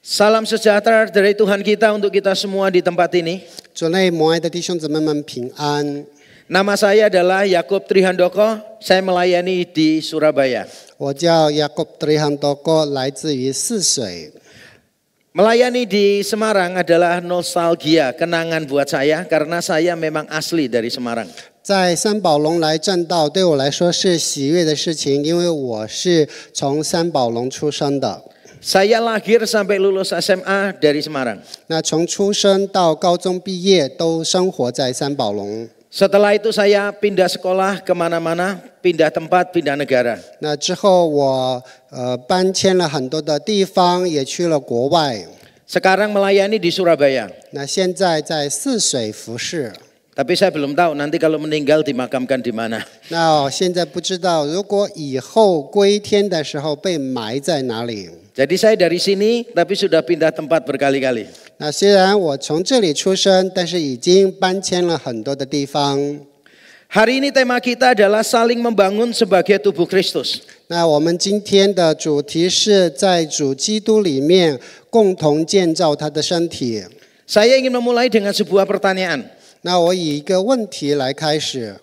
Salam sejahtera dari Tuhan kita untuk kita semua di tempat ini. 主内蒙爱的弟兄姊妹们平安。 Nama saya adalah Yakub Trihandoko, saya melayani di Surabaya. 我叫 Yakub Trihandoko， 来自于泗水。 Melayani di Semarang adalah nostalgia, kenangan buat saya karena saya memang asli dari Semarang. 在三宝龙来正道，对我来说是喜悦的事情，因为我是从三宝龙出生的。 Saya lahir sampai lulus SMA dari Semarang. 那从出生到高中毕业都生活在三宝龙。 Setelah itu saya pindah sekolah kemana-mana, pindah tempat, pindah negara. 那之后我搬迁了很多的地方，也去了国外。 Sekarang melayani di Surabaya. 那现在在泗水服侍。 Tapi saya belum tahu nanti kalau meninggal dimakamkan di mana. 那现在不知道，如果以后归天的时候被埋在哪里？ Jadi saya dari sini tapi sudah pindah tempat berkali-kali. 那虽然我从这里出生，但是已经搬迁了很多的地方。 Hari ini tema kita adalah saling membangun sebagai tubuh Kristus. 那我们今天的主题是在主基督里面共同建造他的身体。 Saya ingin memulai dengan sebuah pertanyaan. 那我以一个问题来开始。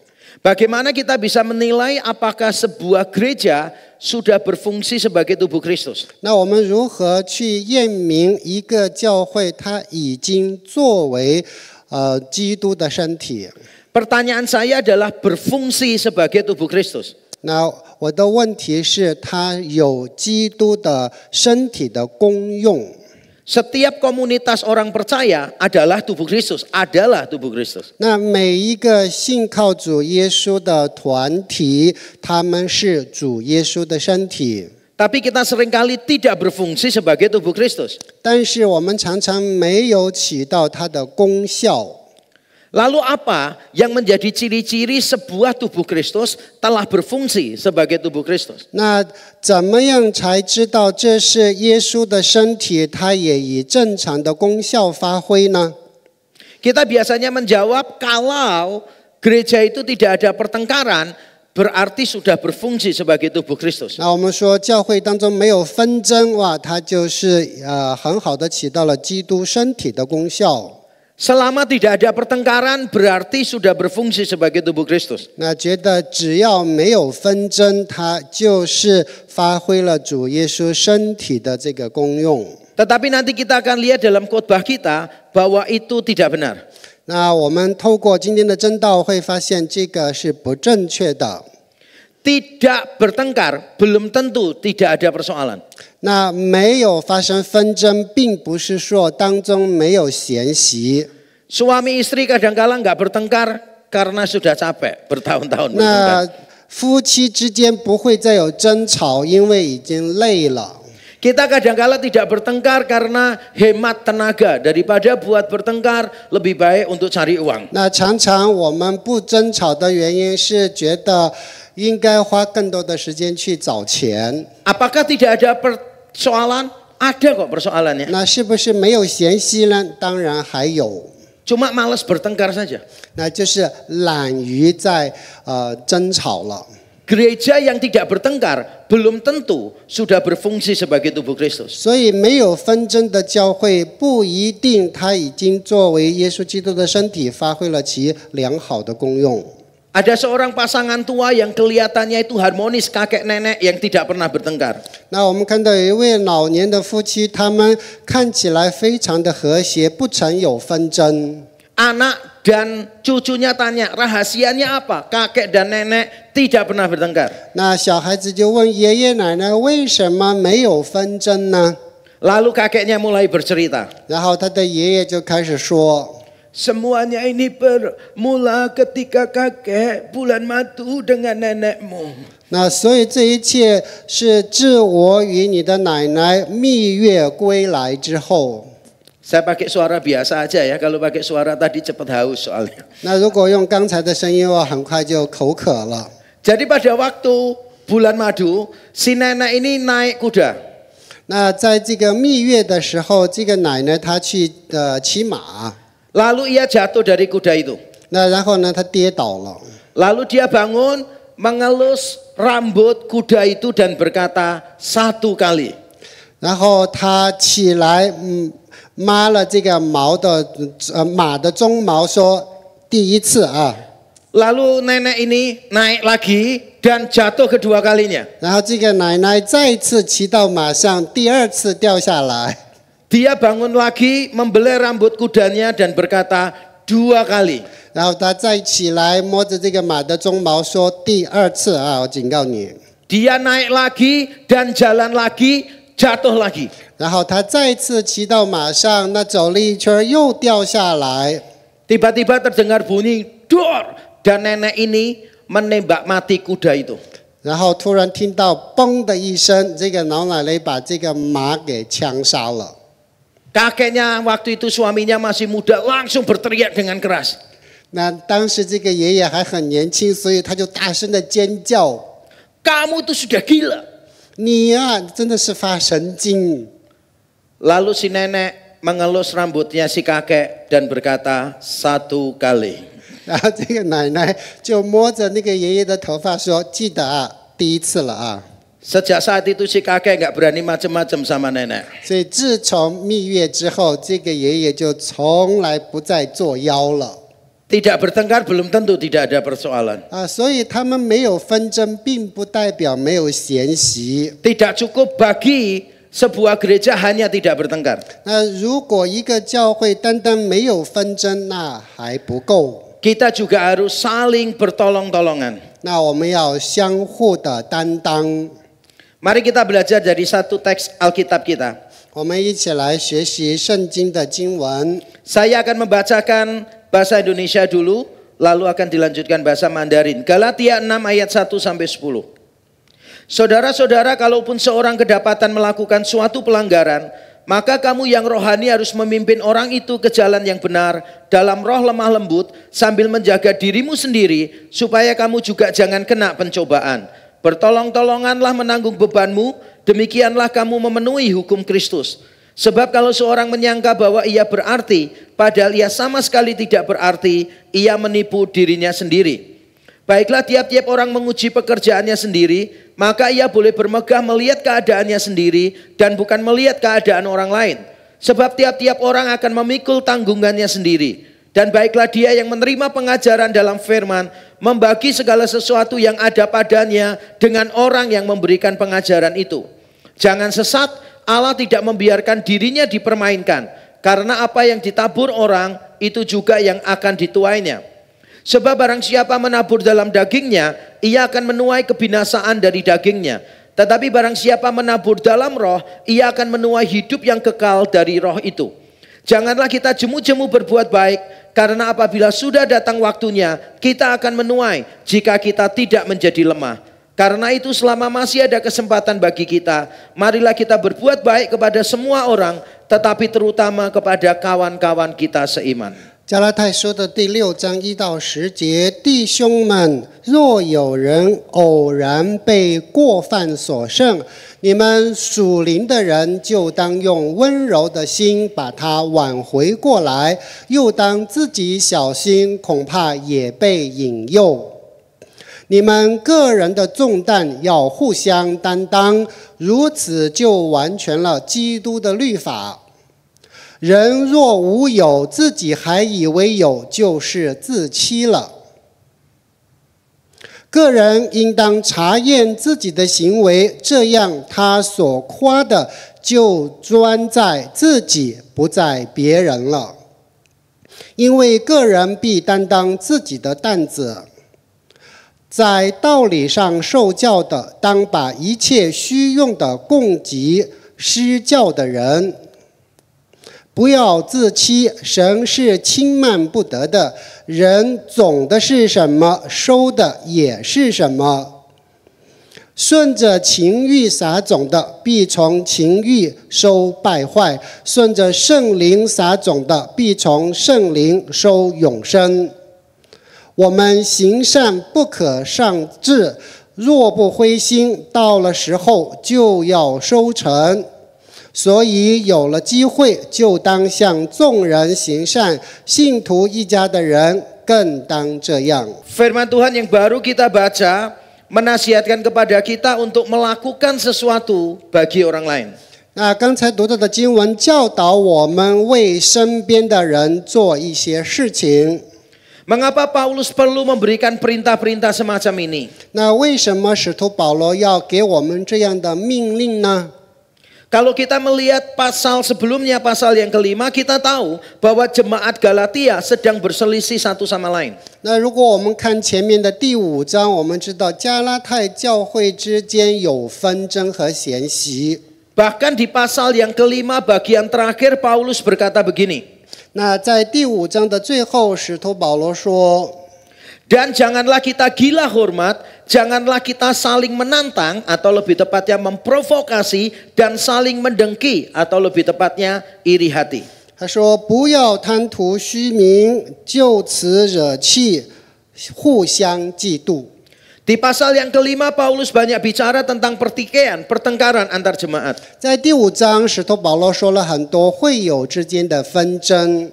Bagaimana kita bisa menilai apakah sebuah gereja sudah berfungsi sebagai tubuh Kristus? 那我们如何去验明一个教会它已经作为基督的身体？ Pertanyaan saya adalah berfungsi sebagai tubuh Kristus. 那我的问题是，它有基督的身体的功用。 Setiap komunitas orang percaya adalah tubuh Kristus, adalah tubuh Kristus. 那每一个信靠主耶稣的团体，他们是主耶稣的身体。 Tapi kita seringkali tidak berfungsi sebagai tubuh Kristus. 但是我们常常没有起到它的功效。 Lalu apa yang menjadi ciri-ciri sebuah tubuh Kristus telah berfungsi sebagai tubuh Kristus? 那怎么样才知道这是耶稣的身体，它也以正常的功效发挥呢？ Kita biasanya menjawab kalau gereja itu tidak ada pertengkaran, berarti sudah berfungsi sebagai tubuh Kristus. 那我们说教会当中没有纷争，哇，它就是很好的起到了基督身体的功效。 Selama tidak ada pertengkaran, berarti sudah berfungsi sebagai tubuh Kristus. 那觉得只要没有纷争，它就是发挥了主耶稣身体的这个功用。 Tetapi nanti kita akan lihat dalam khotbah kita bahwa itu tidak benar. 那我们透过今天的真道会发现，这个是不正确的。 Tidak bertengkar belum tentu tidak ada persoalan. 那没有发生纷争，并不是说当中没有嫌隙。 Suami istri kadang-kala nggak bertengkar karena sudah capek bertahun-tahun 那 bertengkar. 夫妻之间不会再有争吵，因为已经累了。 Kita kadang-kala tidak bertengkar karena hemat tenaga, daripada buat bertengkar lebih baik untuk cari uang. 那常常我们不争吵的原因是觉得应该花更多的时间去找钱。 Apakah tidak ada persoalan? Ada kok persoalannya. 那是不是没有嫌隙呢？当然还有， Cuma malas bertengkar saja. 那就是懒于在争吵了。 Gereja yang tidak bertengkar belum tentu sudah berfungsi sebagai tubuh Kristus. 所以没有纷争的教会不一定它已经作为耶稣基督的身体发挥了其良好的功用。 Ada seorang pasangan tua yang kelihatannya itu harmonis, kakek nenek yang tidak pernah bertengkar. 那我们看到有一位老年的夫妻，他们看起来非常的和谐，不曾有纷争。 Anak dan cucunya tanya, rahasianya apa? Kakek dan nenek tidak pernah bertengkar. 那小孩子就问爷爷奶奶为什么没有纷争呢？ Lalu kakeknya mulai bercerita. 然后他的爷爷就开始说。 Semuanya ini bermula ketika kakek bulan madu dengan nenekmu. 那所以这一切是自我与你的奶奶蜜月归来之后。 Saya pakai suara biasa aja ya, kalau pakai suara tadi cepat haus soalnya. 那如果用刚才的声音，我很快就口渴了。 Jadi pada waktu bulan madu, si nenek ini naik kuda. 那在这个蜜月的时候，这个奶奶她去骑马， Lalu ia jatuh dari kuda itu. 那然后呢，她跌倒了。 Lalu dia bangun, mengelus rambut kuda itu dan berkata 1 kali. 然后他起来，抹了这个马的鬃毛，说第一次啊。Lalu nenek ini naik lagi dan jatuh kedua kalinya. 然后这个奶奶再一次骑到马上，第二次掉下来。Dia bangun lagi, membelai rambut kudanya dan berkata 2 kali. 然后他再起来摸着这个马的鬃毛，说第二次啊，我警告你。Dia naik lagi dan jalan lagi, jatuh lagi. 然后他再次骑到马上，那走了一圈又掉下来。Tiba-tiba terdengar bunyi dor dan nenek ini menembak mati kuda itu. 然后突然听到嘣的一声，这个老奶奶把这个马给枪杀了。Kakeknya waktu itu suaminya masih muda, langsung berteriak dengan keras. 那当时这个爷爷还很年轻，所以他就大声的尖叫。Kamu itu sudah gila. 你呀，真的是发神经。 Lalu si nenek mengelus rambutnya si kakek dan berkata 1 kali. 然后这个奶奶就摸着那个爷爷的头发说：“记得啊，第一次了啊。” Sejak saat itu si kakek nggak berani macam-macam sama nenek. 所以自从蜜月之后，这个爷爷就从来不再作妖了。 Tidak bertengkar belum tentu tidak ada persoalan. 所以他们没有纷争，并不代表没有嫌隙。 Tidak cukup bagi sebuah gereja hanya tidak bertengkar. 那如果一个教会单单没有纷争，那还不够。 Kita juga harus saling bertolong-tolongan. 那我们要相互的担当。 Mari kita belajar dari satu teks Alkitab kita. 我们一起来学习圣经的经文。 Saya akan membacakan bahasa Indonesia dulu, lalu akan dilanjutkan bahasa Mandarin. Galatia 6 ayat 1 sampai 10. Saudara-saudara, kalaupun seorang kedapatan melakukan suatu pelanggaran, maka kamu yang rohani harus memimpin orang itu ke jalan yang benar dalam roh lemah lembut sambil menjaga dirimu sendiri supaya kamu juga jangan kena pencobaan. Bertolong-tolonganlah menanggung bebanmu, demikianlah kamu memenuhi hukum Kristus. Sebab kalau seorang menyangka bahwa ia berarti, padahal ia sama sekali tidak berarti, ia menipu dirinya sendiri. Baiklah, tiap-tiap orang menguji pekerjaannya sendiri, maka ia boleh bermegah melihat keadaannya sendiri dan bukan melihat keadaan orang lain. Sebab tiap-tiap orang akan memikul tanggungannya sendiri. Dan baiklah dia yang menerima pengajaran dalam firman, membagi segala sesuatu yang ada padanya dengan orang yang memberikan pengajaran itu. Jangan sesat, Allah tidak membiarkan dirinya dipermainkan, karena apa yang ditabur orang, itu juga yang akan dituainya. Sebab barang siapa menabur dalam dagingnya, ia akan menuai kebinasaan dari dagingnya. Tetapi barang siapa menabur dalam roh, ia akan menuai hidup yang kekal dari roh itu. Janganlah kita jemu-jemu berbuat baik, karena apabila sudah datang waktunya, kita akan menuai jika kita tidak menjadi lemah. Karena itu selama masih ada kesempatan bagi kita, marilah kita berbuat baik kepada semua orang, tetapi terutama kepada kawan-kawan kita seiman. 加拉太书的第6章1到10节，弟兄们，若有人偶然被过犯所胜，你们属灵的人就当用温柔的心把他挽回过来，又当自己小心，恐怕也被引诱。你们个人的重担要互相担当，如此就完全了基督的律法。人若无有，自己还以为有，就是自欺了。个人应当查验自己的行为，这样他所夸的就专在自己，不在别人了。因为个人必担当自己的担子。在道理上受教的，当把一切虚用的供给施教的人。不要自欺，神是轻慢不得的。人种的是什么，收的也是什么。顺着情欲撒种的，必从情欲收败坏；顺着圣灵撒种的，必从圣灵收永生。我们行善不可上志，若不灰心，到了时候就要收成。所以有了机会，就当向众人行善，信徒一家的人更当这样。 Firman Tuhan yang baru kita baca menasihatkan kepada kita untuk melakukan sesuatu bagi orang lain. 那刚才读到的经文教导我们为身边的人做一些事情。 Mengapa Paulus perlu memberikan perintah-perintah semacam ini? 那为什么使徒保罗要给我们这样的命令呢？ Kalau kita melihat pasal sebelumnya, pasal yang kelima, kita tahu bahwa jemaat Galatia sedang berselisih satu sama lain. 那如果我们看前面的第5章，我们知道加拉太教会之间有纷争和嫌隙。 Bahkan di pasal yang kelima bagian terakhir Paulus berkata begini. 那在第5章的最后，使徒保罗说。 Dan janganlah kita gila hormat, janganlah kita saling menantang atau lebih tepatnya memprovokasi dan saling mendengki atau lebih tepatnya iri hati. 他说：“不要贪图虚名，就此惹气，互相嫉妒。” Di pasal yang kelima Paulus banyak bicara tentang pertikaian, pertengkaran antar jemaat. 在第5章，使徒保罗说了很多会友之间的纷争。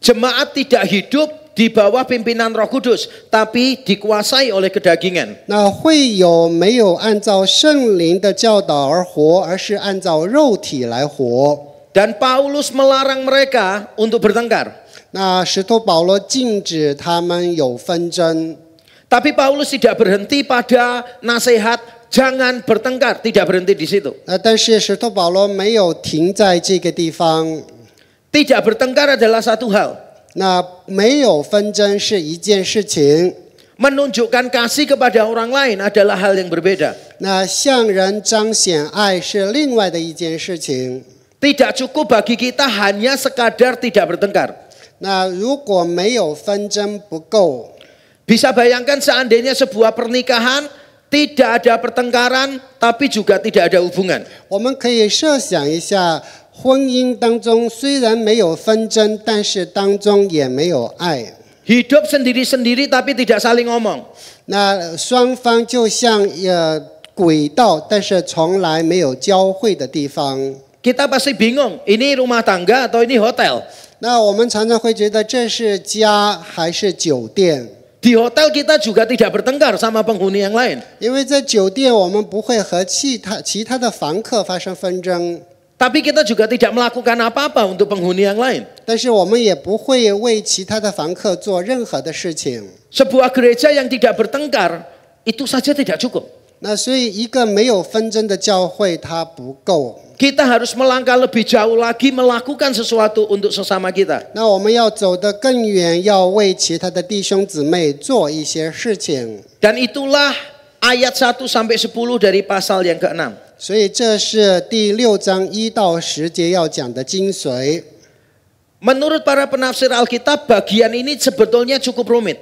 Jemaat tidak hidup di bawah pimpinan Roh Kudus, tapi dikuasai oleh kedagingan. 那会友没有按照圣灵的教导而活，而是按照肉体来活。 Dan Paulus melarang mereka untuk bertengkar. 那使徒保罗禁止他们有纷争。 Tapi Paulus tidak berhenti pada nasihat jangan bertengkar, tidak berhenti di situ. 但是使徒保罗没有停在这个地方。 Tidak bertengkar adalah satu hal. 那没有纷争是一件事情。 Menunjukkan kasih kepada orang lain adalah hal yang berbeda. 那向人彰显爱是另外的一件事情。 Tidak cukup bagi kita hanya sekadar tidak bertengkar. 那如果没有纷争不够。 Bisa bayangkan seandainya sebuah pernikahan tidak ada pertengkaran tapi juga tidak ada hubungan. 我们可以设想一下。 婚姻当中虽然没有纷争，但是当中也没有爱。 Hidup sendiri-sendiri tapi tidak saling ngomong. 那双方就像轨道，但是从来没有交汇的地方。 Kita pasti bingung, ini rumah tangga atau ini hotel? 那我们常常会觉得这是家还是酒店？ Di hotel kita juga tidak bertengkar sama penghuni yang lain. 因为在酒店我们不会和其他的房客发生纷争。 Tapi kita juga tidak melakukan apa-apa untuk penghuni yang lain. 但是我们也不会为其他的房客做任何的事情。 Sebuah gereja yang tidak bertengkar itu saja tidak cukup. 那所以一个没有纷争的教会它不够。 Kita harus melangkah lebih jauh lagi melakukan sesuatu untuk sesama kita. 那我们要走得更远，要为其他的弟兄姊妹做一些事情。 Dan itulah ayat 1 sampai 10 dari pasal yang ke-6. 所以这是第6章1到10节要讲的精髓。 Menurut para penafsir Alkitab, bagian ini sebetulnya cukup rumit.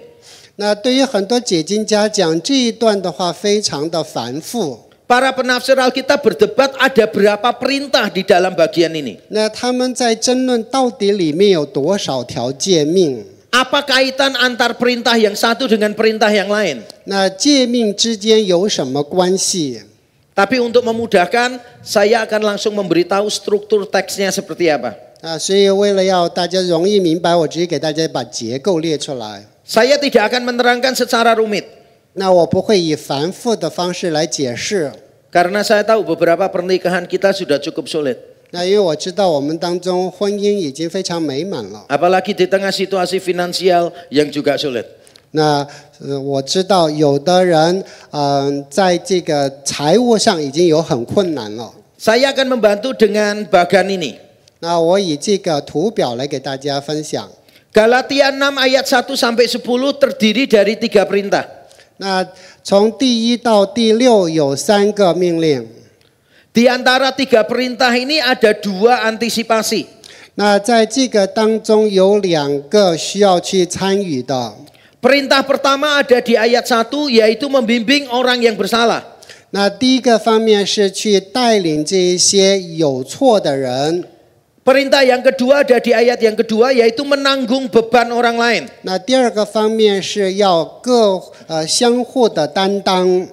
那对于很多解经家讲，这一段的话非常的繁复。 Para penafsir Alkitab berdebat ada berapa perintah di dalam bagian ini. 那他们在争论到底里面有多少条诫命？ Apa kaitan antar perintah yang satu dengan perintah yang lain? 那诫命之间有什么关系？ Tapi untuk memudahkan, saya akan langsung memberitahu struktur teksnya seperti apa. 所以为了要大家容易明白，我直接给大家把结构列出来。 Saya tidak akan menerangkan secara rumit. 那我不会以繁复的方式来解释。 Karena saya tahu beberapa pernikahan kita sudah cukup sulit. 那因为我知道我们当中婚姻已经非常美满了。 Apalagi di tengah situasi finansial yang juga sulit. 那我知道有的人在这个财务上已经有很困难了。 Saya akan membantu dengan bagan ini. 那我以这个图表来给大家分享。 Galatia 6 ayat 1 sampai 10 terdiri dari 3 perintah. 那从第1到第6有3个命令。 Di antara 3 perintah ini ada 2 antisipasi. 那在这个当中有2个需要去参与的。 Perintah pertama ada di ayat 1 yaitu membimbing orang yang bersalah. 那第一个方面是去带领这一些有错的人。 Perintah yang kedua ada di ayat yang kedua yaitu menanggung beban orang lain. 那第二个方面是要相互的担当。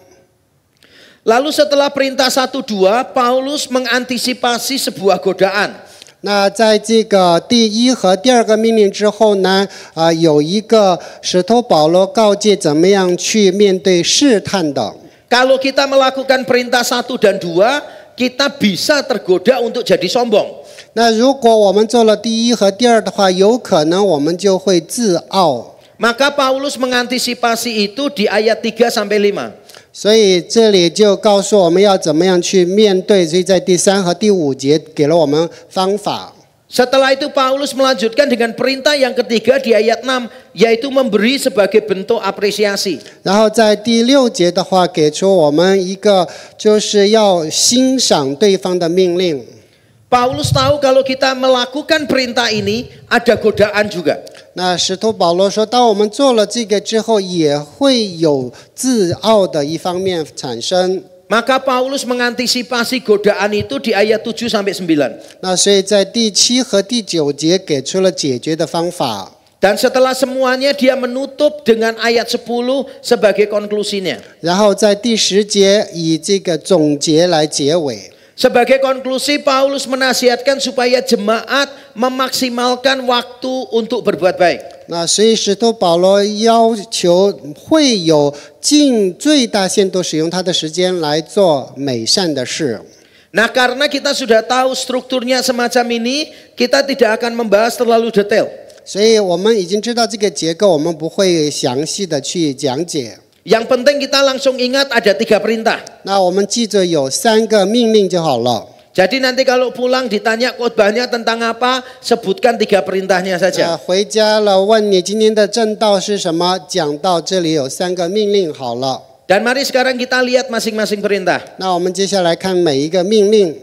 Lalu setelah perintah 1, 2, Paulus mengantisipasi sebuah godaan. 那在这个第1和第2个命令之后呢，有一个使徒保罗告诫怎么样去面对试探的。 Kalau kita melakukan perintah 1 dan 2, kita bisa tergoda untuk jadi sombong. 那如果我们做了第一和第二的话，有可能我们就会自傲。 Maka Paulus mengantisipasi itu di ayat 3 sampai 5. 所以这里就告诉我们要怎么样去面对，所以在第3和第5节给了我们方法。 Setelah itu Paulus melanjutkan dengan perintah yang ketiga di ayat 6, yaitu memberi sebagai bentuk apresiasi. 然后在第6节的话，给出我们一个就是要欣赏对方的命令。 Paulus tahu kalau kita melakukan perintah ini ada godaan juga. 那使徒保罗说，当我们做了这个之后，也会有自傲的一方面产生。 Maka Paulus mengantisipasi godaan itu di ayat 7 sampai 9. 那所以在第7和第9节给出了解决的方法。 Dan setelah semuanya dia menutup dengan ayat 10 sebagai konklusinya. 然后在第10节以这个总结来结尾。 Sebagai konklusi Paulus menasihatkan supaya jemaat memaksimalkan waktu untuk berbuat baik. 那所以使徒保罗要求会有尽最大限度使用他的时间来做美善的事。 Nah, karena kita sudah tahu strukturnya semacam ini, kita tidak akan membahas terlalu detail. 所以我们已经知道这个结构，我们不会详细的去讲解。 Yang penting kita langsung ingat ada 3 perintah. 那我们记着有3个命令就好了。 Jadi nanti kalau pulang ditanya khotbahnya tentang apa, sebutkan 3 perintahnya saja. 回家了问你今天的正道是什么，讲到这里有3个命令好了。 Dan mari sekarang kita lihat masing-masing perintah. 那我们接下来看每一个命令。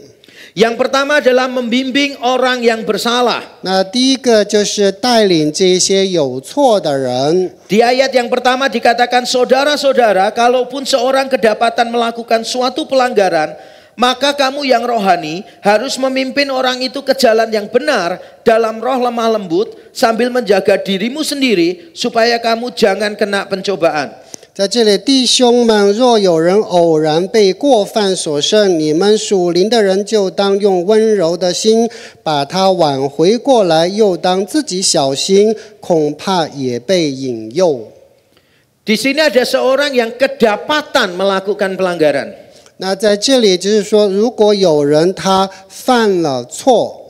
Yang pertama adalah membimbing orang yang bersalah. 那第一个就是带领这些有错的人。 Di ayat yang pertama dikatakan, saudara-saudara, kalaupun seorang kedapatan melakukan suatu pelanggaran, maka kamu yang rohani harus memimpin orang itu ke jalan yang benar dalam roh lemah lembut sambil menjaga dirimu sendiri supaya kamu jangan kena pencobaan. 在这里，弟兄们，若有人偶然被过犯所胜，你们属灵的人就当用温柔的心把他挽回过来，又当自己小心，恐怕也被引诱。 Di sini ada seorang yang kedapatan melakukan pelanggaran. 那在这里就是说，如果有人他犯了错，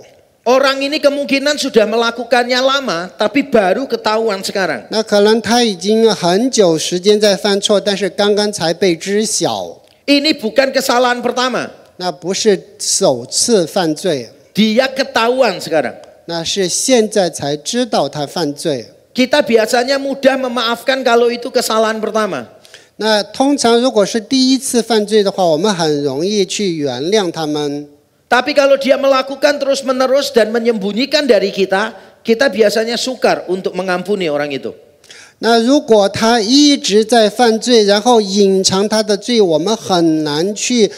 Orang ini kemungkinan sudah melakukannya lama, tapi baru ketahuan sekarang. 那可能他已经很久时间在犯错，但是刚刚才被知晓。 Ini bukan kesalahan pertama. 那不是首次犯罪， Dia ketahuan sekarang. 那是现在才知道他犯罪。 Kita biasanya mudah memaafkan kalau itu kesalahan pertama. 那通常如果是第一次犯罪的话，我们很容易去原谅他们。 Tapi kalau dia melakukan terus-menerus dan menyembunyikan dari kita, kita biasanya sukar untuk mengampuni orang itu. 那如果他一直在犯罪，然后隐藏他的罪，我们很难去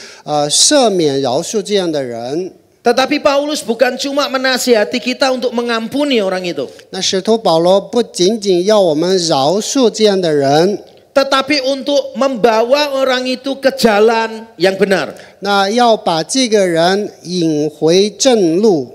赦免饶恕这样的人。 Tetapi Paulus bukan cuma menasihati kita untuk mengampuni orang itu. 那使徒保罗不仅仅要我们饶恕这样的人， Tetapi untuk membawa orang itu ke jalan yang benar. 那要把这个人引回正路。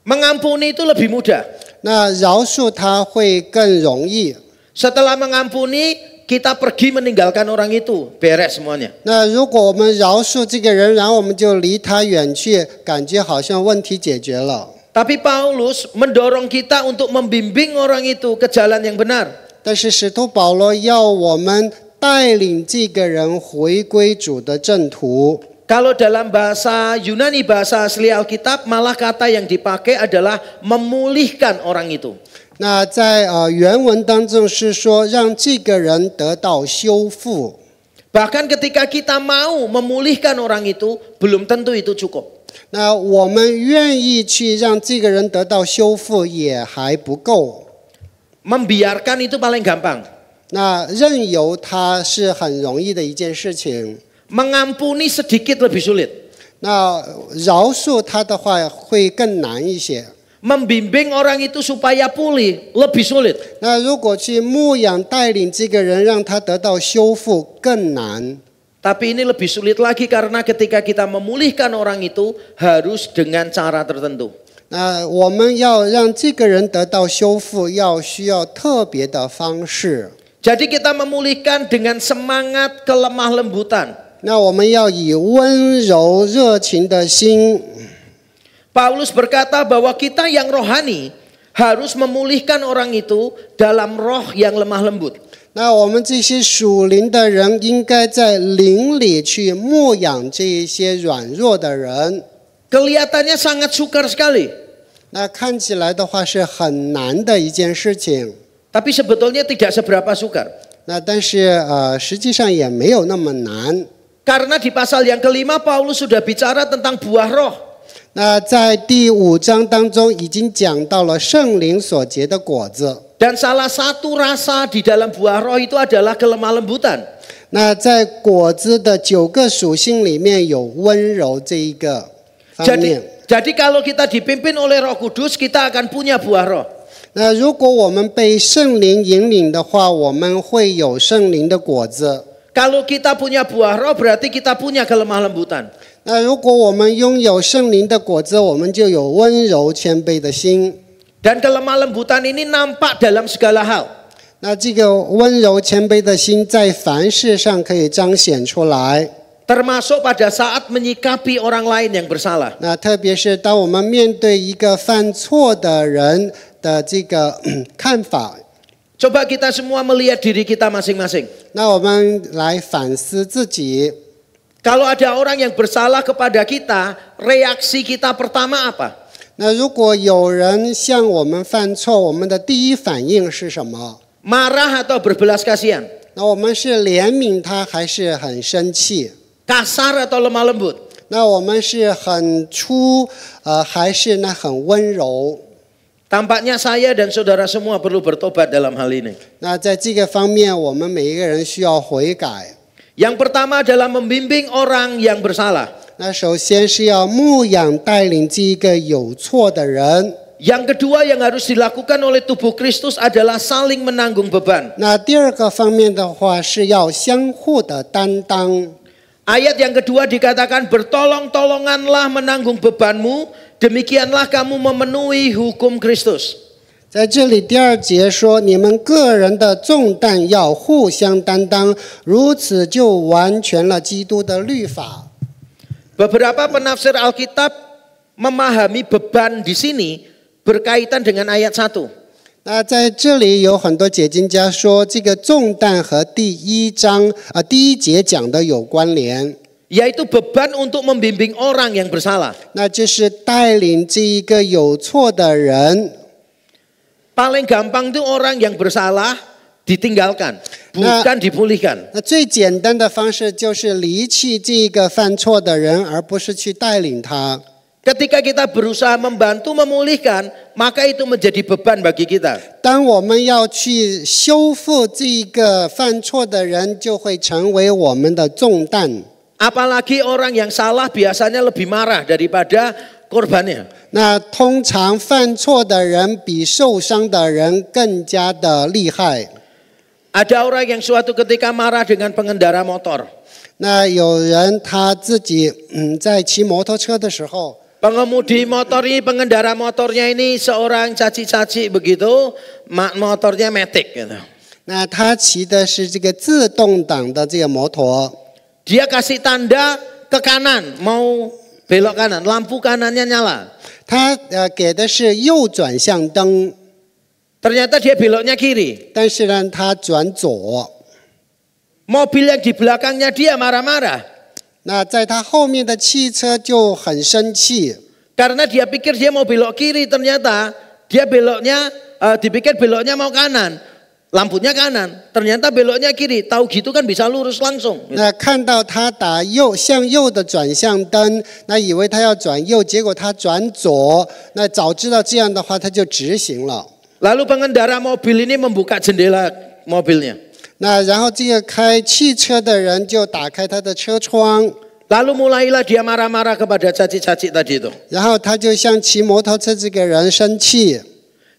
Mengampuni itu lebih mudah. 那饶恕他会更容易。 Setelah mengampuni, kita pergi meninggalkan orang itu, beres semuanya. 那如果我们饶恕这个人，然后我们就离他远去，感觉好像问题解决了。 Tapi Paulus mendorong kita untuk membimbing orang itu ke jalan yang benar. 但是使徒保罗要我们带领这个人回归主的正途。 Kalau dalam bahasa Yunani, bahasa asli Alkitab, malah kata yang dipakai adalah memulihkan orang itu. 那在原文当中是说让这个人得到修复。 Bahkan ketika kita mau memulihkan orang itu, belum tentu itu cukup. 那我们愿意去让这个人得到修复，也还不够。 Membiarkan itu paling gampang. 那任由他是很容易的一件事情。 Mengampuni sedikit lebih sulit. 那饶恕他的话会更难一些。 Membimbing orang itu supaya pulih lebih sulit. 那如果去牧养带领这个人，让他得到修复更难。 Tapi ini lebih sulit lagi karena ketika kita memulihkan orang itu harus dengan cara tertentu. 那我们要让这个人得到修复，需要特别的方式。 Jadi kita memulihkan dengan semangat kelemah lembutan. 那我们要以温柔热情的心。 Paulus berkata bahwa kita yang rohani harus memulihkan orang itu dalam roh yang lemah lembut. 那我们这些属灵的人，应该在灵里去牧养这一些软弱的人。 Kelihatannya sangat sukar sekali. 那看起来的话是很难的一件事情。 Tapi sebetulnya tidak seberapa sukar. 那但是实际上也没有那么难。 Karena di pasal yang kelima Paulus sudah bicara tentang buah roh. 那在第5章当中已经讲到了圣灵所结的果子。 Dan salah satu rasa di dalam buah roh itu adalah kelemah lembutan. 那在果子的9个属性里面有温柔这一个方面。 Jadi kalau kita dipimpin oleh Roh Kudus, kita akan punya buah roh. 那如果我们被圣灵引领的话，我们会有圣灵的果子。 Kalau kita punya buah roh, berarti kita punya kelemah lembutan. 那如果我们拥有圣灵的果子，我们就有温柔谦卑的心。 Dan kelemah lembutan ini nampak dalam segala hal. 那这个温柔谦卑的心，在凡事上可以彰显出来。 Termasuk pada saat menyikapi orang lain yang bersalah. 那特别是当我们面对一个犯错的人的这个看法， Coba kita semua melihat diri kita masing-masing. 那我们来反思自己。 Kalau ada orang yang bersalah kepada kita, reaksi kita pertama apa? 那如果有人向我们犯错，我们的第一反应是什么？ Marah atau berbelas kasihan? 那我们是怜悯他，还是很生气？ Kasar atau lemah lembut? 那我们是很粗，还是呢很温柔？ Tampaknya saya dan saudara semua perlu bertobat dalam hal ini. 那在这个方面，我们每一个人需要悔改。 Yang pertama adalah membimbing orang yang bersalah. 那首先是要牧养带领这一个有错的人。 Yang kedua yang harus dilakukan oleh tubuh Kristus adalah saling menanggung beban. 那第二个方面的话，是要相互的担当。 Ayat yang kedua dikatakan bertolong-tolonganlah menanggung bebanmu, demikianlah kamu memenuhi hukum Kristus. 在这里第2节说，你们个人的重担要互相担当，如此就完全了基督的律法。 Beberapa penafsir Alkitab memahami beban di sini berkaitan dengan ayat 1. 那在这里有很多解经家说，这个重担和第1节讲的有关联， Yaitu beban untuk membimbing orang yang bersalah. 那就是带领这一个有错的人。 Paling gampang itu orang yang bersalah ditinggalkan, bukan dipulihkan. 那最简单的方式就是离弃这个犯错的人，而不是去带领他。 Ketika kita berusaha membantu memulihkan, maka itu menjadi beban bagi kita. 当我们要去修复这个犯错的人，就会成为我们的重担。 Apalagi orang yang salah biasanya lebih marah daripada korbannya. 那通常犯错的人比受伤的人更加的厉害。 Ada orang yang suatu ketika marah dengan pengendara motor. 那有人他自己在骑摩托车的时候， Pengemudi motor ini, pengendara motornya ini seorang caci-caci begitu, motornya metik gitu. 那他骑的是这个自动挡的这个摩托， Dia kasih tanda ke kanan, mau belok kanan, lampu kanannya nyala. 他给的是右转向灯， Ternyata dia beloknya kiri. 但是呢他转左。 Mobil yang di belakangnya dia marah-marah. 那在他后面的汽车就很生气， Karena dia pikir dia mau belok kiri, ternyata dia beloknya, dipikir beloknya mau kanan. Lampunya kanan, ternyata beloknya kiri. Tahu gitu kan bisa lurus langsung. 那看到他打向右的转向灯，那以为他要转右，结果他转左。那早知道这样的话，他就直行了。 Lalu pengendara mobil ini membuka jendela mobilnya. 那然后这个开汽车的人就打开他的车窗， Lalu mulailah dia marah-marah kepada caci-caci tadi itu. 然后他就向骑摩托车这个人生气。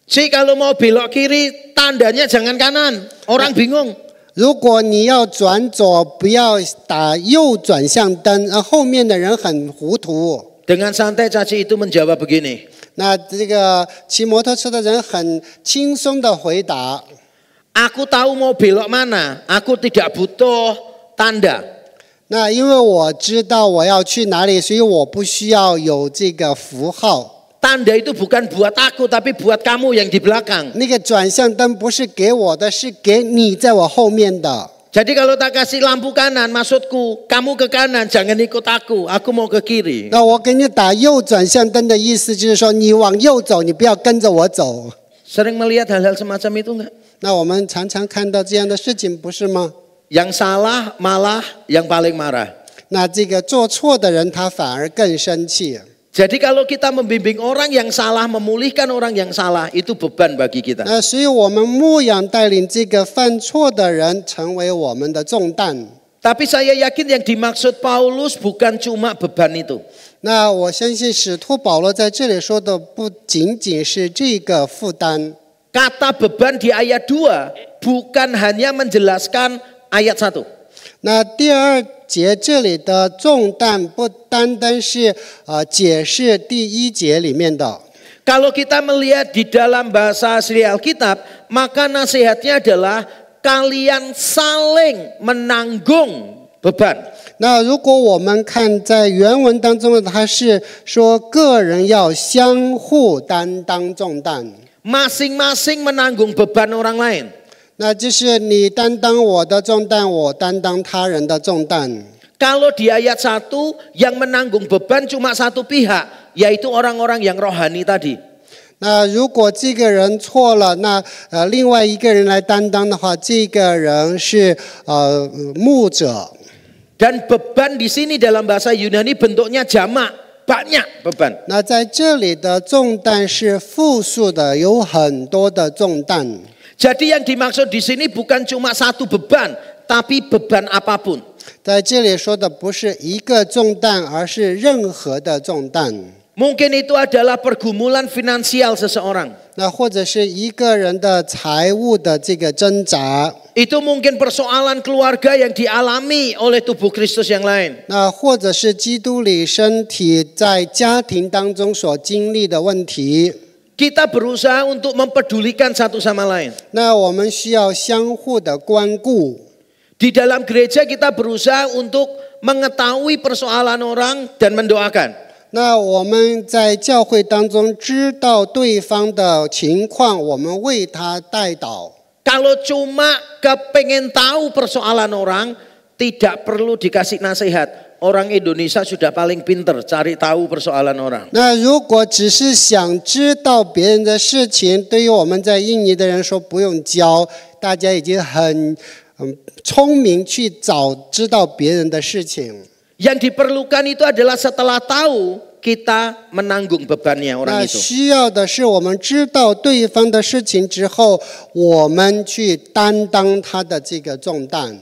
Si kalau mau belok kiri, tandanya jangan kanan. Orang bingung. 如果你要转左，不要打右转向灯，然后后面的人很糊涂。 Dengan santai caci itu menjawab begini. 那这个骑摩托车的人很轻松的回答。 Aku tahu mau belok mana. Aku tidak butuh tanda. 那因为我知道我要去哪里，所以我不需要有这个符号。 Tanda itu bukan buat aku tapi buat kamu yang di belakang. 那个转向灯不是给我的，是给你在我后面的。 Jadi kalau tak kasih lampu kanan, maksudku kamu ke kanan, jangan ikut aku mau ke kiri. 那我给你打右转向灯的意思就是说，你往右走，你不要跟着我走。 Sering melihat hal-hal semacam itu enggak? 那我们常常看到这样的事情，不是吗？ Yang salah malah yang paling marah. 那这个做错的人，他反而更生气。 Jadi kalau kita membimbing orang yang salah, memulihkan orang yang salah, itu beban bagi kita. 那所以我们牧养带领这个犯错的人成为我们的重担。 Tapi saya yakin yang dimaksud Paulus bukan cuma beban itu. 那我相信使徒保罗在这里说的不仅仅是这个负担。 Kata beban di ayat 2 bukan hanya menjelaskan ayat 1. 那第二节这里的重担不单单是解释第一节里面的。 Kalau kita melihat di dalam bahasa asli Alkitab, maka nasihatnya adalah kalian saling menanggung beban. 那如果我们看在原文当中，它是说个人要相互担当重担。 Masing-masing menanggung beban orang lain. 那就是你担当我的重担，我担当他人的重担。 Kalau di ayat 1 yang menanggung beban cuma satu pihak, yaitu orang-orang yang rohani tadi. 那如果这个人错了，那另外一个人来担当的话，这个人是牧者。 Dan beban di sini dalam bahasa Yunani bentuknya jamak, banyak beban. 那在这里的重担是复数的，有很多的重担。 Jadi yang dimaksud di sini bukan cuma satu beban, tapi beban apapun. 在这里说的不是一个重担，而是任何的重担。 Mungkin itu adalah pergumulan finansial seseorang. 那或者是一个人的财务的这个挣扎。 Itu mungkin persoalan keluarga yang dialami oleh tubuh Kristus yang lain. 那或者是基督里身体在家庭当中所经历的问题。 Kita berusaha untuk mempedulikan satu sama lain. 那我们需要相互的关顾。 Di dalam gereja kita berusaha untuk mengetahui persoalan orang dan mendoakan. 那我们在教会当中知道对方的情况，我们为他代祷。 Kalau cuma kepengen tahu persoalan orang, tidak perlu dikasih nasihat. Orang Indonesia sudah paling pinter cari tahu persoalan orang. 那如果只是想知道别人的事情，对于我们在印尼的人说不用教，大家已经很聪明去找知道别人的事情。 Yang diperlukan itu adalah setelah tahu kita menanggung bebannya 那 orang itu. 需要的是我们知道对方的事情之后，我们去担当他的这个重担。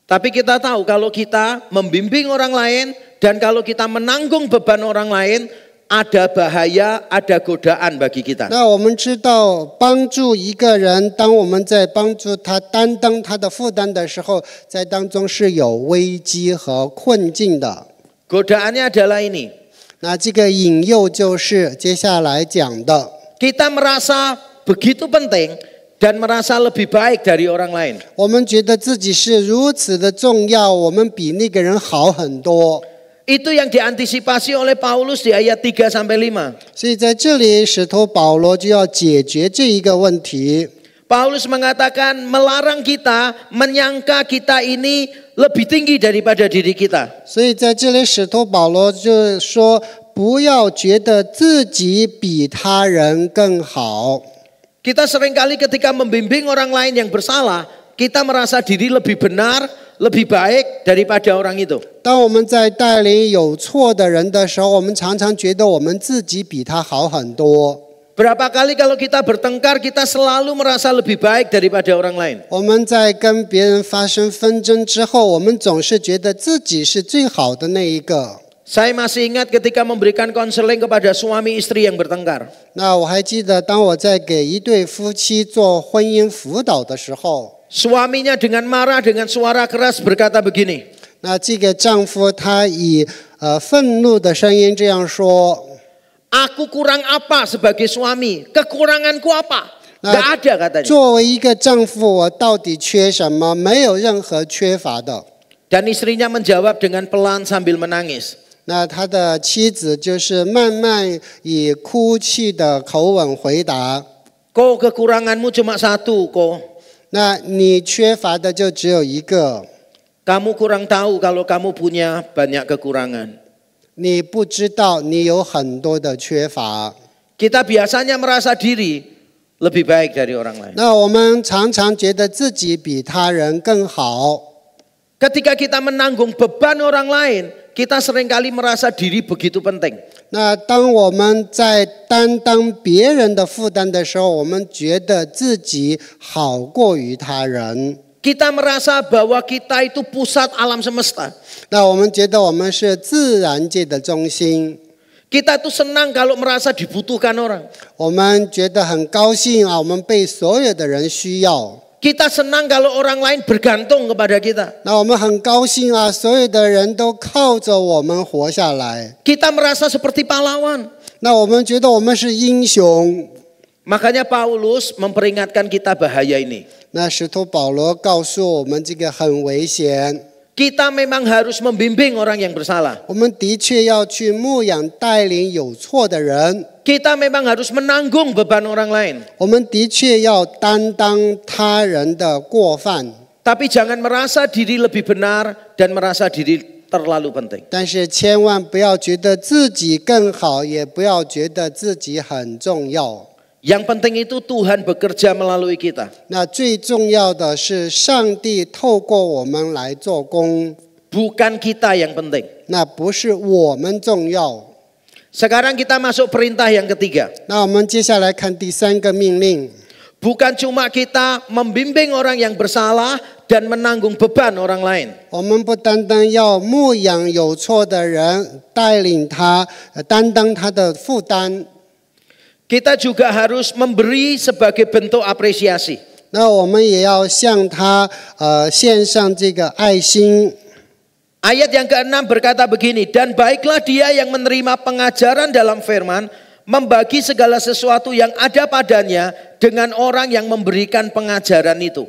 Tapi kita tahu kalau kita membimbing orang lain dan kalau kita menanggung beban orang lain, ada bahaya, ada godaan bagi kita. 那我们知道，帮助一个人，当我们在帮助他担当他的负担的时候，在当中是有危机和困境的。 Godaannya adalah ini. 那这个引诱就是接下来讲的。 Kita merasa begitu penting dan merasa lebih baik dari orang lain. 我们觉得自己是如此的重要，我们比那个人好很多。 Itu yang diantisipasi oleh Paulus di ayat 3 sampai 5. 所以在这里，使徒保罗就要解决这一个问题。 Paulus mengatakan melarang kita menyangka kita ini lebih tinggi daripada diri kita. 所以在这里，使徒保罗就说，不要觉得自己比他人更好。 Kita seringkali ketika membimbing orang lain yang bersalah, kita merasa diri lebih benar, lebih baik daripada orang itu. 当我们在带领有错的人的时候，我们常常觉得我们自己比他好很多。 Berapa kali kalau kita bertengkar, kita selalu merasa lebih baik daripada orang lain. 我们在跟别人发生纷争之后，我们总是觉得自己是最好的那一个。 Saya masih ingat ketika memberikan konseling kepada suami istri yang bertengkar. 那我还记得，当我在给一对夫妻做婚姻辅导的时候， Suaminya dengan marah, dengan suara keras berkata begini. 那这个丈夫他以愤怒的声音这样说 Aku kurang apa sebagai suami? Kekuranganku apa? Nggak ada katanya. 作为一个丈夫，我到底缺什么？没有任何缺乏的。Dan istrinya menjawab dengan pelan sambil menangis. 那他的妻子就是慢慢以哭泣的口吻回答 Kok kekuranganmu cuma satu kok. 那你缺乏的就只有一个 Kamu kurang tahu kalau kamu punya banyak kekurangan. 你不知道你有很多的缺乏 Kita biasanya merasa diri lebih baik dari orang lain. 那我们常常觉得自己比他人更好 Ketika kita menanggung beban orang lain, kita seringkali merasa diri begitu penting. 那当我们在担当别人的负担的时候，我们觉得自己好过于他人。 Kita merasa bahwa kita itu pusat alam semesta. 那我们觉得我们是自然界的中心， Kita itu senang kalau merasa dibutuhkan orang. 我们觉得很高兴啊，我们被所有的人需要。 Kita senang kalau orang lain bergantung kepada kita. 那我们很高兴啊，所有的人都靠着我们活下来。 Kita merasa seperti pahlawan. 那我们觉得我们是英雄。 Makanya Paulus memperingatkan kita bahaya ini. 那使徒保罗告诉我们，这个很危险。 Kita memang harus membimbing orang yang bersalah. 我们的确要去牧养带领有错的人， Kita memang harus menanggung beban orang lain. 我们的确要担当他人的过犯， Tapi jangan merasa diri lebih benar dan merasa diri terlalu penting. 但是千万不要觉得自己更好，也不要觉得自己很重要。 Yang penting itu Tuhan bekerja melalui kita. 那最重要的是上帝透过我们来做工， Bukan kita yang penting. 那不是我们重要。 Sekarang kita masuk perintah yang ketiga. 那我们接下来看第三个命令， Bukan cuma kita membimbing orang yang bersalah dan menanggung beban orang lain. 我们不单单要牧养有错的人，带领他担当他的负担。 Kita juga harus memberi sebagai bentuk apresiasi. 那我们也要向他献上这个爱心。 Ayat yang ke-6 berkata begini, dan baiklah dia yang menerima pengajaran dalam firman, membagi segala sesuatu yang ada padanya dengan orang yang memberikan pengajaran itu.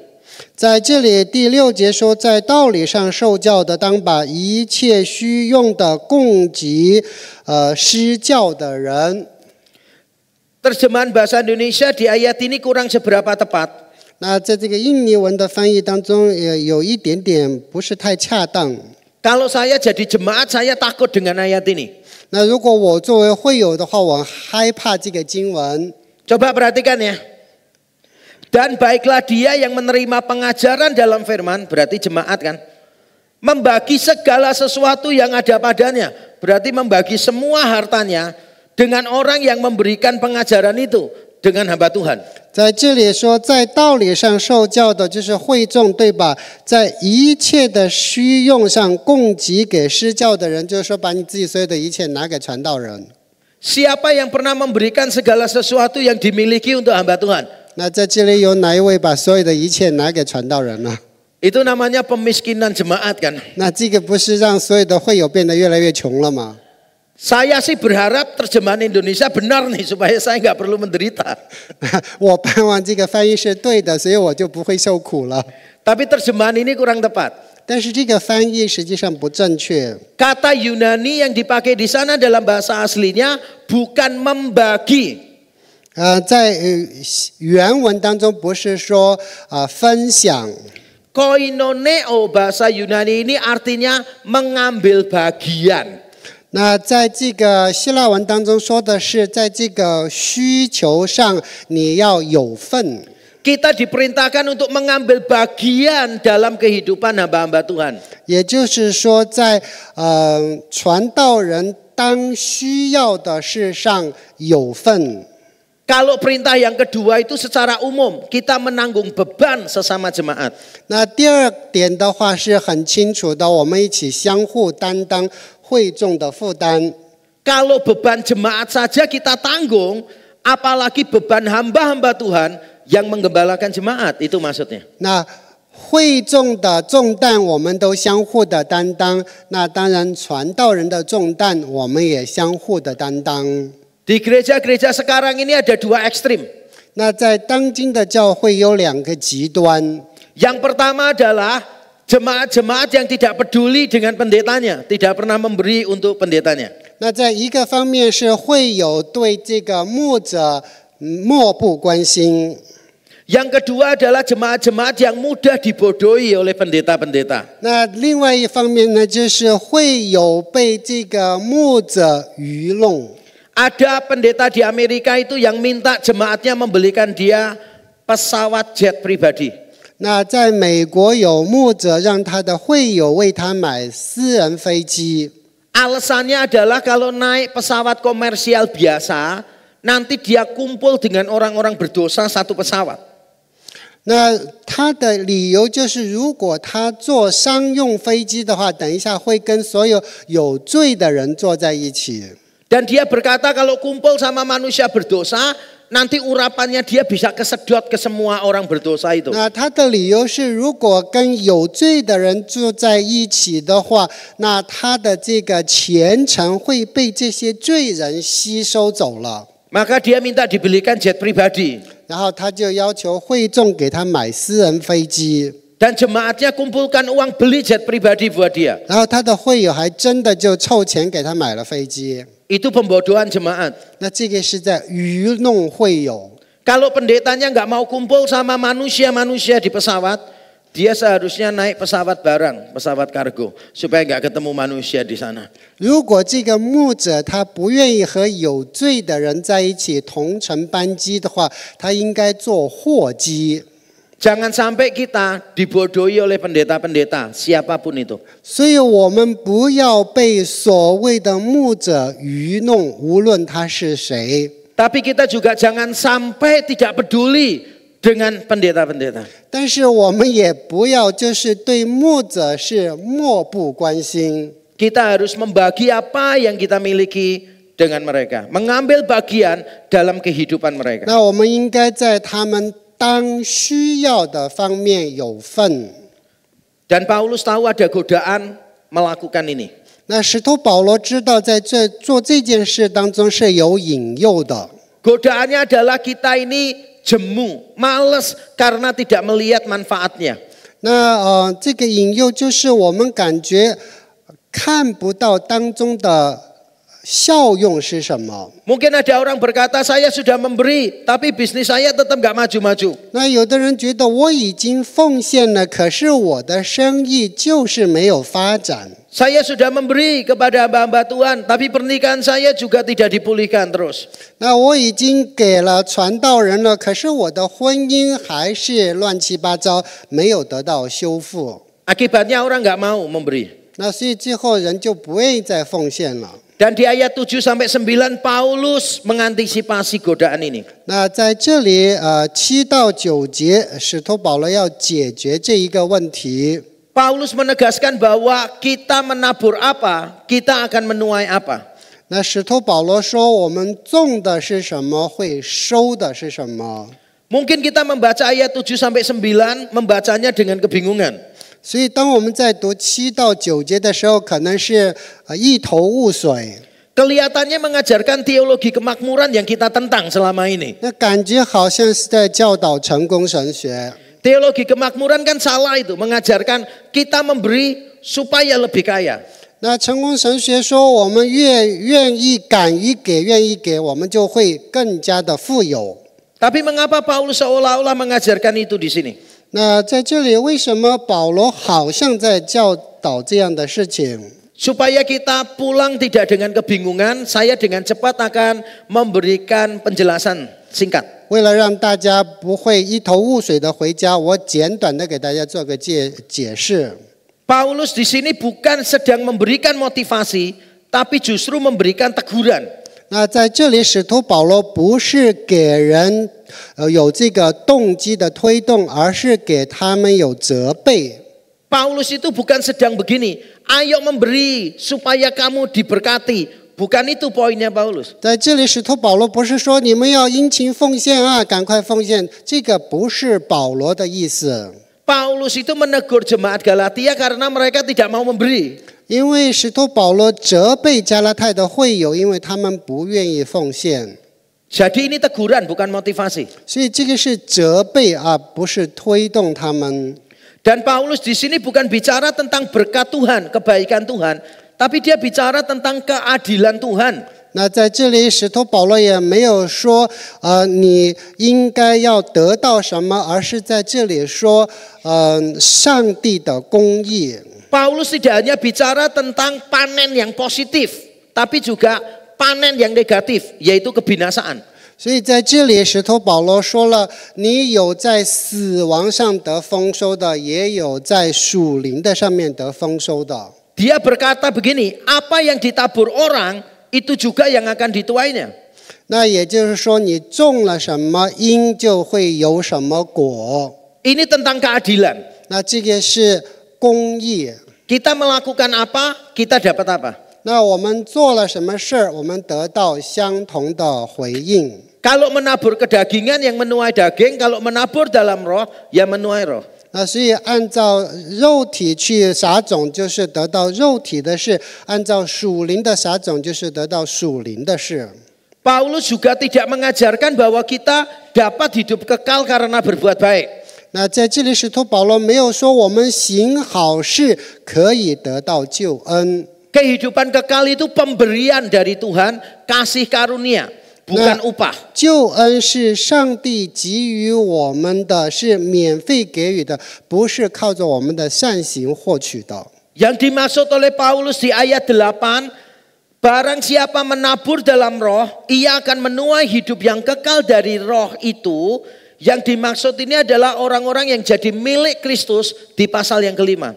在这里第6节说，在道理上受教的，当把一切需用的供给施教的人。 Terjemahan bahasa Indonesia di ayat ini kurang seberapa tepat. 那在这个印尼文的翻译当中，也有一点点不是太恰当。 Kalau saya jadi jemaat, saya takut dengan ayat ini. 那如果我作为会友的话，我害怕这个经文。 Coba perhatikan ya. Dan baiklah dia yang menerima pengajaran dalam firman, berarti jemaat kan. Membagi segala sesuatu yang ada padanya, berarti membagi semua hartanya dengan orang yang memberikan pengajaran itu, dengan hamba Tuhan. 在这里说，在道理上受教的，就是会众，对吧？在一切的需用上供给给施教的人，就是说，把你自己所有的一切拿给传道人。 Siapa yang pernah memberikan segala sesuatu yang dimiliki untuk hamba Tuhan? 那在这里有哪一位把所有的一切拿给传道人呢？ Itu namanya pemiskinan jemaat kan. 那这个不是让所有的会友变得越来越穷了吗？ Saya sih berharap terjemahan Indonesia benar nih supaya saya nggak perlu menderita. 我盼望这个翻译是对的，所以我就不会受苦了。 Tapi terjemahan ini kurang tepat. 但是这个翻译实际上不正确。 Kata Yunani yang dipakai di sana dalam bahasa aslinya bukan membagi. 在原文当中不是说分享。 Koinoneo bahasa Yunani ini artinya mengambil bagian. 那在这个希腊文当中说的是，在这个需求上你要有份。 Kita diperintahkan untuk mengambil bagian dalam kehidupan hamba-hamba Tuhan. 也就是说，在传道人当需要的事上有份。 Kalau perintah yang kedua itu secara umum kita menanggung beban sesama jemaat. 那第二点的话是很清楚的，我们一起相互担当会众的负担。 Kalau beban jemaat saja kita tanggung, apalagi beban hamba-hamba Tuhan yang menggembalakan jemaat, itu maksudnya. 那会众的重担我们都相互的担当，那当然传道人的重担我们也相互的担当。 Di gereja-gereja sekarang ini ada dua ekstrim. 那在当今的教会有两个极端。 Yang pertama adalah Jemaat-jemaat yang tidak peduli dengan pendetanya, tidak pernah memberi untuk pendetanya. 那在一个方面是会有对这个牧者漠不关心。 Yang kedua adalah jemaat-jemaat yang mudah dibodohi oleh pendeta-pendeta. 那另外一方面呢，就是会有被这个牧者愚弄。 Ada pendeta di Amerika itu yang minta jemaatnya membelikan dia pesawat jet pribadi. 那在美国有牧者让他的会友为他买私人飞机， Alasannya adalah kalau naik pesawat komersial biasa, nanti dia kumpul dengan orang-orang berdosa satu pesawat. 那他的理由就是，如果他坐商用飞机的话，等一下会跟所有有罪的人坐在一起。 Dan dia berkata kalau kumpul sama manusia berdosa, nanti urapannya dia bisa kesedot ke semua orang berdosa itu. 那他的理由是，如果跟有罪的人坐在一起的话，那他的这个前程会被这些罪人吸收走了。 Maka dia minta dibelikan jet pribadi. 然后他就要求会众给他买私人飞机， Dan jemaatnya kumpulkan uang beli jet pribadi buat dia. 然后他的会友还真的就凑钱给他买了飞机。 Itu pembodohan jemaat. 那这个是在愚弄会友。 Kalau pendetanya nggak mau kumpul sama manusia-manusia di pesawat, dia seharusnya naik pesawat barang, pesawat kargo, supaya nggak ketemu manusia di sana. 如果这个牧者他不愿意和有罪的人在一起同乘班机的话，他应该坐货机。 Jangan sampai kita dibodohi oleh pendeta-pendeta, siapapun itu. 所以我们不要被所谓的牧者愚弄，无论他是谁。 Tapi kita juga jangan sampai tidak peduli dengan pendeta-pendeta. 但是我们也不要就是对牧者是漠不关心。 Kita harus membagi apa yang kita miliki dengan mereka, mengambil bagian dalam kehidupan mereka. 那我们应该在他们当需要的方面有份。 Dan Paulus tahu ada godaan melakukan ini. 那使徒保罗知道，在做这件事当中是有引诱的。 Godaannya adalah kita ini jemu, malas karena tidak melihat manfaatnya. 那这个引诱就是我们感觉看不到当中的效用是什么。 Mungkin ada orang berkata saya sudah memberi, tapi bisnis saya tetap nggak maju-maju. 那有的人觉得我已经奉献了，可是我的生意就是没有发展。 Saya sudah memberi kepada hamba-hamba Tuhan, tapi pernikahan saya juga tidak dipulihkan terus. 那我已经给了传道人了，可是我的婚姻还是乱七八糟，没有得到修复。 Akibatnya orang nggak mau memberi. 那所以最后人就不愿意再奉献了。 Dan di ayat 7 sampai 9 Paulus mengantisipasi godaan ini. 那在这里7到9节，使徒保罗要解决这一个问题。 Paulus menegaskan bahwa kita menabur apa, kita akan menuai apa. 那使徒保罗说，我们种的是什么，会收的是什么。 Mungkin kita membaca ayat 7 sampai 9 membacanya dengan kebingungan. 所以当我们在读7到9节的时候，可能是一头雾水。 Kelihatannya mengajarkan teologi kemakmuran yang kita tentang selama ini. 那感觉好像是在教导成功神学。 Teologi kemakmuran kan salah itu, mengajarkan kita memberi supaya lebih kaya. 那成功神学说，我们越愿意、敢于给、愿意给，我们就会更加的富有。 Tapi mengapa Paulus seolah-olah mengajarkan itu di sini? 那在这里，为什么保罗好像在教导这样的事情？ Supaya kita pulang tidak dengan kebingungan, saya dengan cepat akan memberikan penjelasan singkat. 为了让大家不会一头雾水的回家，我简短的给大家做个解释。 Paulus di sini bukan sedang memberikan motivasi, tapi justru memberikan teguran. 那在这里，使徒保罗不是给人有这个动机的推动，而是给他们有责备。 Paulus itu bukan sedang begini, ayo memberi supaya kamu diberkati. Bukan itu poinnya Paulus. 在这里，使徒保罗不是说你们要殷勤奉献啊，赶快奉献，这个不是保罗的意思。 Paulus itu menegur jemaat Galatia karena mereka tidak mau memberi. 因为使徒保罗责备加拉太的会友，因为他们不愿意奉献。 Jadi ini teguran bukan motivasi. 所以这个是责备啊，不是推动他们。Dan Paulus di sini bukan bicara tentang berkat Tuhan, kebaikan Tuhan, tapi dia bicara tentang keadilan Tuhan. 那在这里，使徒保罗也没有说，你应该要得到什么，而是在这里说，上帝的公义。Paulus tidak hanya bicara tentang panen yang positif, tapi juga panen yang negatif, yaitu kebinasaan. 所以在这里，使徒保罗说了，你有在死亡上得丰收的，也有在属灵的上面得丰收的。Dia berkata begini, apa yang ditabur orang itu juga yang akan dituainya. 那也就是说，你种了什么因，就会有什么果。 Ini tentang keadilan. 那这个是公义。 Kita melakukan apa, kita dapat apa. 那我们做了什么事儿，我们得到相同的回应。 Kalau menabur kedagingan yang menuai daging, kalau menabur dalam roh, ya menuai roh. 那所以按照肉体去撒种，就是得到肉体的事；按照属灵的撒种，就是得到属灵的事。 Paulus juga tidak mengajarkan bahwa kita dapat hidup kekal karena berbuat baik. 那在这里，使徒保罗没有说我们行好事可以得到救恩。 Kehidupan kekal itu pemberian dari Tuhan, kasih karunia, bukan upah. 救恩是上帝给予我们的，是免费给予的，不是靠着我们的善行获取的。 Yang dimaksud oleh Paulus di ayat 8, barang siapa menabur dalam roh, ia akan menuai hidup yang kekal dari roh itu. Yang dimaksud ini adalah orang-orang yang jadi milik Kristus di pasal yang kelima.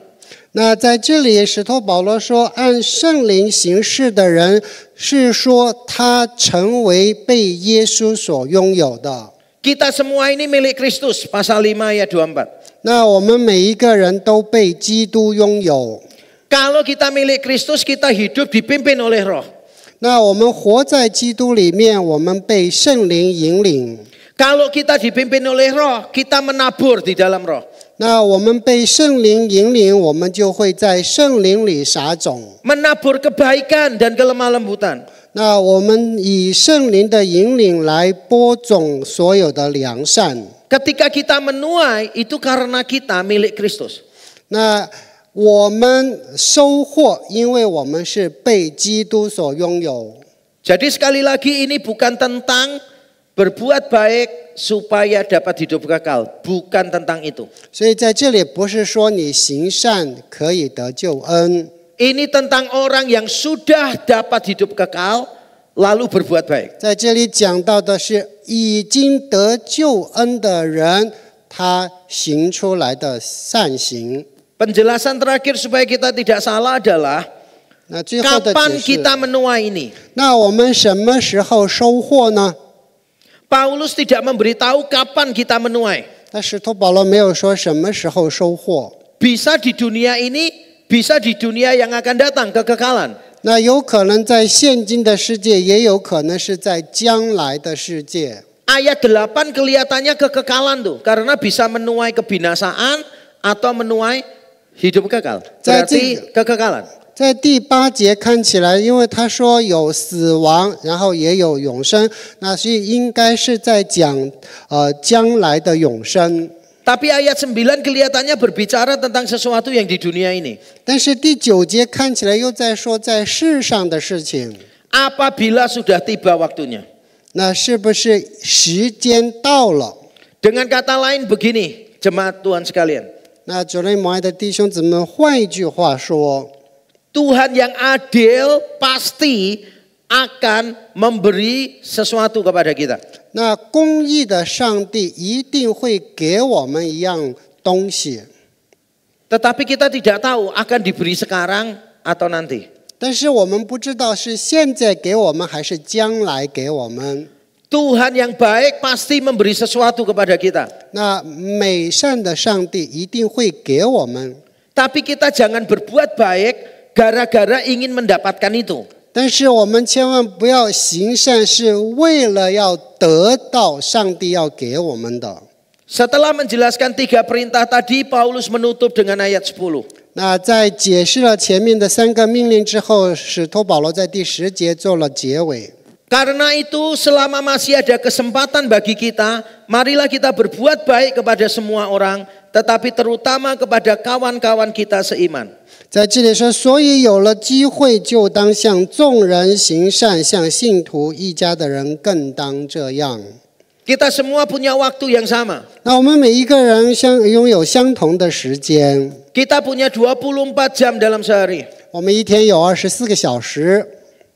那在这里，使徒保罗说，按圣灵行事的人，是说他成为被耶稣所拥有的。 Kita semua ini milik Kristus, pasal 5 ayat 24. 那我们每一个人都被基督拥有。 Kalau kita milik Kristus, kita hidup dipimpin oleh roh. 那我们活在基督里面，我们被圣灵引领。 Kalau kita dipimpin oleh roh, kita menabur di dalam roh. 那我们被圣灵引领，我们就会在圣灵里撒种。 Menabur kebaikan dan kelemah lembutan. 那我们以圣灵的引领来播种所有的良善。 Ketika kita menuai, itu karena kita milik Kristus. 那我们收获，因为我们是被基督所拥有。 Jadi sekali lagi ini bukan tentang berbuat baik supaya dapat hidup kekal, bukan tentang itu. 所以在这里不是说你行善可以得救恩， Ini tentang orang yang sudah dapat hidup kekal lalu berbuat baik. 在这里讲到的是已经得救恩的人，他行出来的善行。 Penjelasan terakhir supaya kita tidak salah adalah 那最后的 kapan 解释， kita menuai ini. 那我们什么时候收获呢？ Paulus tidak memberitahu kapan kita menuai. 那使徒保罗没有说什么时候收获。 Bisa di dunia ini, bisa di dunia yang akan datang, kekekalan. 那有可能在现今的世界，也有可能是在将来的世界。 Ayat 8 kelihatannya kekekalan tuh, karena bisa menuai kebinasaan atau menuai hidup kekal. Berarti kekekalan. 在第8节看起来，因为他说有死亡，然后也有永生，那所以应该是在讲将来的永生。 Tapi ayat 9 kelihatannya berbicara tentang sesuatu yang di dunia ini. 但是第9节看起来又在说在世上的事情。 Apabila sudah tiba waktunya. 那是不是时间到了？ Dengan kata lain begini, jemaat Tuhan sekalian. 那主内蒙爱的弟兄姊妹，换一句话说， Tuhan yang adil pasti akan memberi sesuatu kepada kita. 那公义的上帝一定会给我们一样东西， Tetapi kita tidak tahu akan diberi sekarang atau nanti. 但是我们不知道是现在给我们还是将来给我们。 Tuhan yang baik pasti memberi sesuatu kepada kita. 那美善的上帝一定会给我们， Tapi kita jangan berbuat baik gara-gara ingin mendapatkan itu. 但是我们千万不要行善，是为了要得到上帝要给我们的。 Setelah menjelaskan 3 perintah tadi, Paulus menutup dengan ayat 10. 那在解释了前面的3个命令之后，使徒保罗在第10节做了结尾。 Karena itu selama masih ada kesempatan bagi kita, marilah kita berbuat baik kepada semua orang, tetapi terutama kepada kawan-kawan kita seiman. 在这里说，所以有了机会，就当向众人行善，向信徒一家的人更当这样。 Kita semua punya waktu yang sama. 那我们每一个人拥有相同的时间， Kita punya 24 jam dalam sehari. 我们一天有24个小时，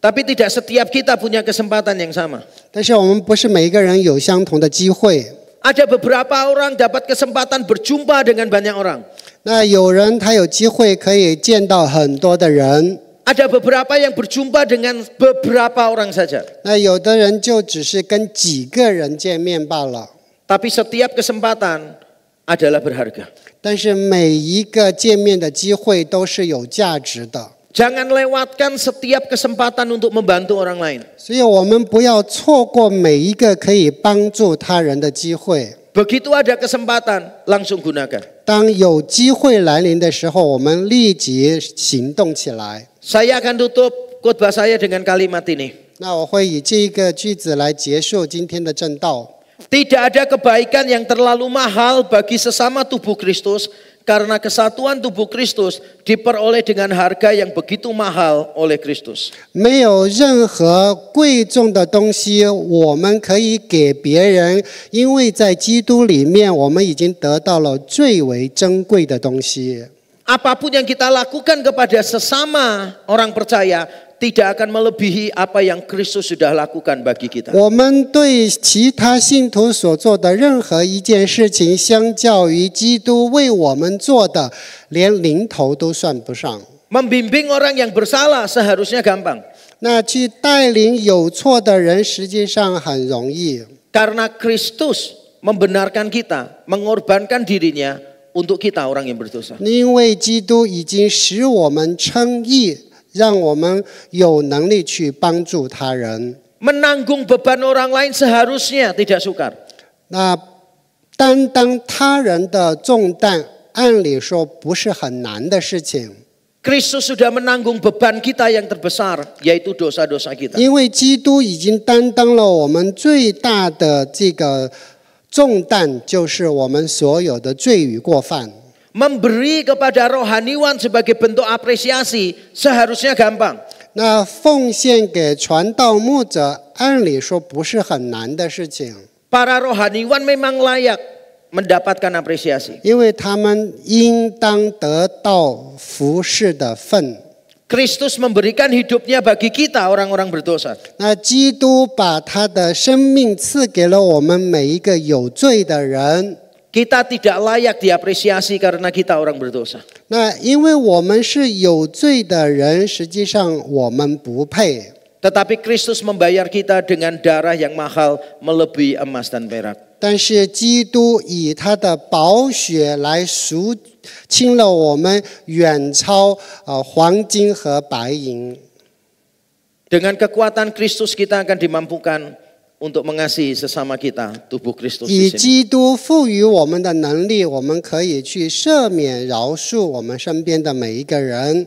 Tapi tidak setiap kita punya kesempatan yang sama. 但是我们不是每一个人有相同的机会。 Ada beberapa orang dapat kesempatan berjumpa dengan banyak orang. 那有人他有机会可以见到很多的人， Ada beberapa yang berjumpa dengan beberapa orang saja. 那有的人就只是跟几个人见面罢了。 Tapi setiap kesempatan adalah berharga. 但是每一个见面的机会都是有价值的， Jangan lewatkan setiap kesempatan untuk membantu orang lain. 所以我们不要错过每一个可以帮助他人的机会。 Begitu ada kesempatan, langsung gunakan. 当有机会来临的时候，我们立即行动起来。 Saya akan tutup khotbah saya dengan kalimat ini. 那我会以这个句子来结束今天的正道。 Tidak ada kebaikan yang terlalu mahal bagi sesama tubuh Kristus karena kesatuan tubuh Kristus diperoleh dengan harga yang begitu mahal oleh Kristus. 没有任何贵重的东西我们可以给别人，因为在基督里面，我们已经得到了最为珍贵的东西。 Apapun yang kita lakukan kepada sesama orang percaya tidak akan melebihi apa yang Kristus sudah lakukan bagi kita. 我们对其他信徒所做的任何一件事情，相较于基督为我们做的，连零头都算不上。 Membimbing orang yang bersalah seharusnya gampang. 那去带领有错的人，实际上很容易， Karena Kristus membenarkan kita, mengorbankan dirinya untuk kita orang yang berdosa. 因为基督已经使我们称义，让我们有能力去帮助他人。 Menanggung beban orang lain seharusnya tidak sukar. 那担当他人的重担，按理说不是很难的事情， Kristus sudah menanggung beban kita yang terbesar, yaitu dosa-dosa kita. 因为基督已经担当了我们最大的这个重担，就是我们所有的罪与过犯。 Memberi kepada rohaniwan sebagai bentuk apresiasi seharusnya gampang. 那奉献给传道牧者，按理说不是很难的事情， Para rohaniwan memang layak mendapatkan apresiasi. 因为他们应当得到服侍的份。 Kristus memberikan hidupnya bagi kita orang-orang berdosa. 那基督把他的生命赐给了我们每一个有罪的人。 Kita tidak layak diapresiasi karena kita orang berdosa. 那因为我们是有罪的人，实际上我们不配。 Tetapi Kristus membayar kita dengan darah yang mahal melebihi emas dan perak. 但是基督以他的宝血来赎清了我们，远超黄金和白银。 Dengan kekuatan Kristus kita akan dimampukan untuk mengasihi sesama kita, tubuh Kristus 以 di sini. 基督赋予我们的能力，我们可以去赦免、饶恕我们身边的每一个人。